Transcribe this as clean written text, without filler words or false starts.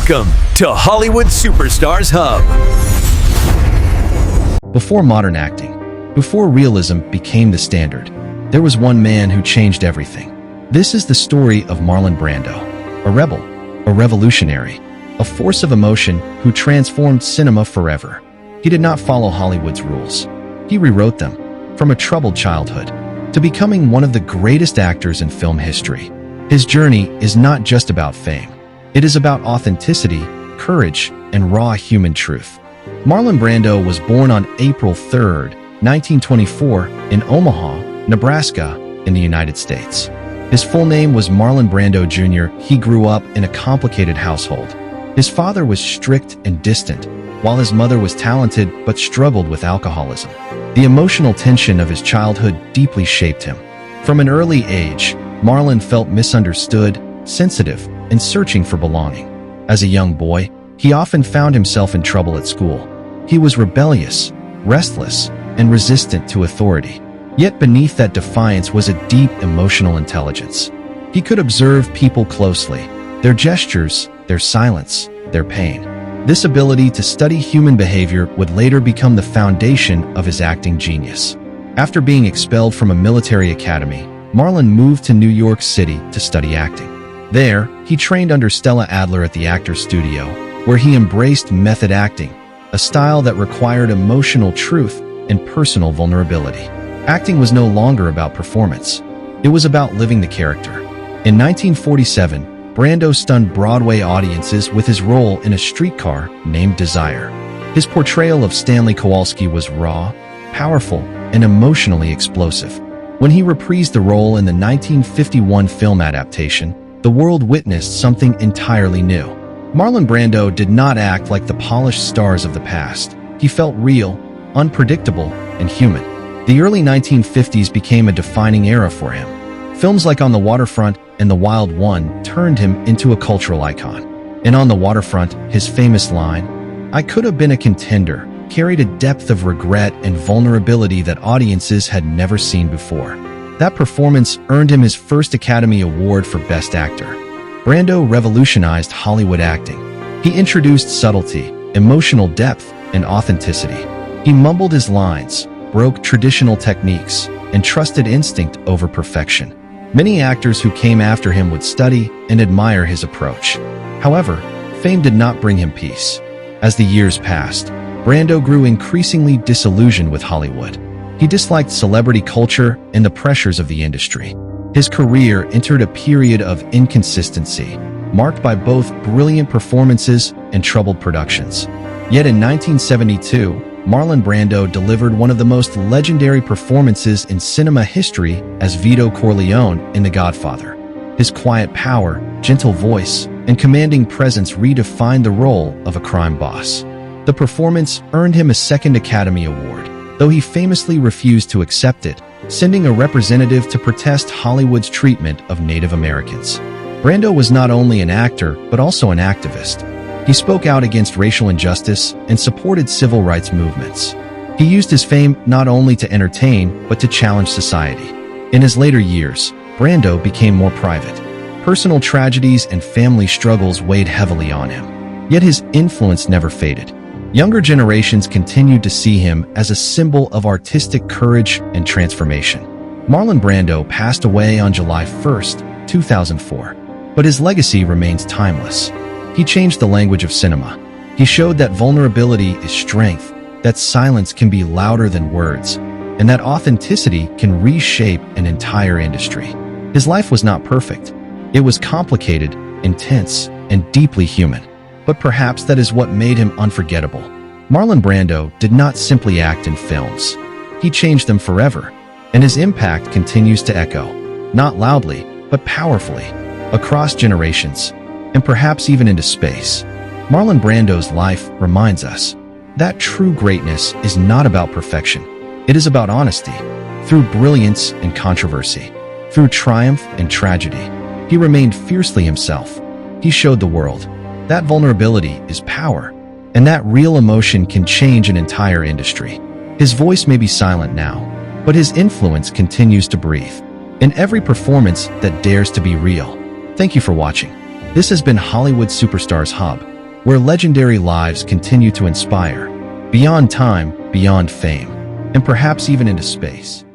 Welcome to Hollywood Superstars Hub. Before modern acting, before realism became the standard, there was one man who changed everything. This is the story of Marlon Brando, a rebel, a revolutionary, a force of emotion who transformed cinema forever. He did not follow Hollywood's rules. He rewrote them, from a troubled childhood to becoming one of the greatest actors in film history. His journey is not just about fame. It is about authenticity, courage, and raw human truth. Marlon Brando was born on April 3, 1924, in Omaha, Nebraska, in the United States. His full name was Marlon Brando Jr. He grew up in a complicated household. His father was strict and distant, while his mother was talented but struggled with alcoholism. The emotional tension of his childhood deeply shaped him. From an early age, Marlon felt misunderstood, sensitive, and searching for belonging. As a young boy, he often found himself in trouble at school. He was rebellious, restless, and resistant to authority. Yet beneath that defiance was a deep emotional intelligence. He could observe people closely, their gestures, their silence, their pain. This ability to study human behavior would later become the foundation of his acting genius. After being expelled from a military academy, Marlon moved to New York City to study acting. There, he trained under Stella Adler at the Actors Studio, where he embraced method acting, a style that required emotional truth and personal vulnerability. Acting was no longer about performance. It was about living the character. In 1947, Brando stunned Broadway audiences with his role in a streetcar named Desire. His portrayal of Stanley Kowalski was raw, powerful, and emotionally explosive. When he reprised the role in the 1951 film adaptation, the world witnessed something entirely new. Marlon Brando did not act like the polished stars of the past. He felt real, unpredictable, and human. The early 1950s became a defining era for him. Films like On the Waterfront and The Wild One turned him into a cultural icon. And On the Waterfront, his famous line, "I could have been a contender," carried a depth of regret and vulnerability that audiences had never seen before. That performance earned him his first Academy Award for Best Actor. Brando revolutionized Hollywood acting. He introduced subtlety, emotional depth, and authenticity. He mumbled his lines, broke traditional techniques, and trusted instinct over perfection. Many actors who came after him would study and admire his approach. However, fame did not bring him peace. As the years passed, Brando grew increasingly disillusioned with Hollywood. He disliked celebrity culture and the pressures of the industry. His career entered a period of inconsistency, marked by both brilliant performances and troubled productions. Yet in 1972, Marlon Brando delivered one of the most legendary performances in cinema history as Vito Corleone in The Godfather. His quiet power, gentle voice, and commanding presence redefined the role of a crime boss. The performance earned him a second Academy Award, though he famously refused to accept it, sending a representative to protest Hollywood's treatment of Native Americans. Brando was not only an actor, but also an activist. He spoke out against racial injustice and supported civil rights movements. He used his fame not only to entertain, but to challenge society. In his later years, Brando became more private. Personal tragedies and family struggles weighed heavily on him. Yet his influence never faded. Younger generations continued to see him as a symbol of artistic courage and transformation. Marlon Brando passed away on July 1, 2004, but his legacy remains timeless. He changed the language of cinema. He showed that vulnerability is strength, that silence can be louder than words, and that authenticity can reshape an entire industry. His life was not perfect. It was complicated, intense, and deeply human. But perhaps that is what made him unforgettable. Marlon Brando did not simply act in films. He changed them forever, and his impact continues to echo, not loudly, but powerfully, across generations, and perhaps even into space. Marlon Brando's life reminds us that true greatness is not about perfection. It is about honesty. Through brilliance and controversy, through triumph and tragedy, he remained fiercely himself. He showed the world that vulnerability is power, and that real emotion can change an entire industry. His voice may be silent now, but his influence continues to breathe in every performance that dares to be real. Thank you for watching. This has been Hollywood Superstars Hub, where legendary lives continue to inspire, beyond time, beyond fame, and perhaps even into space.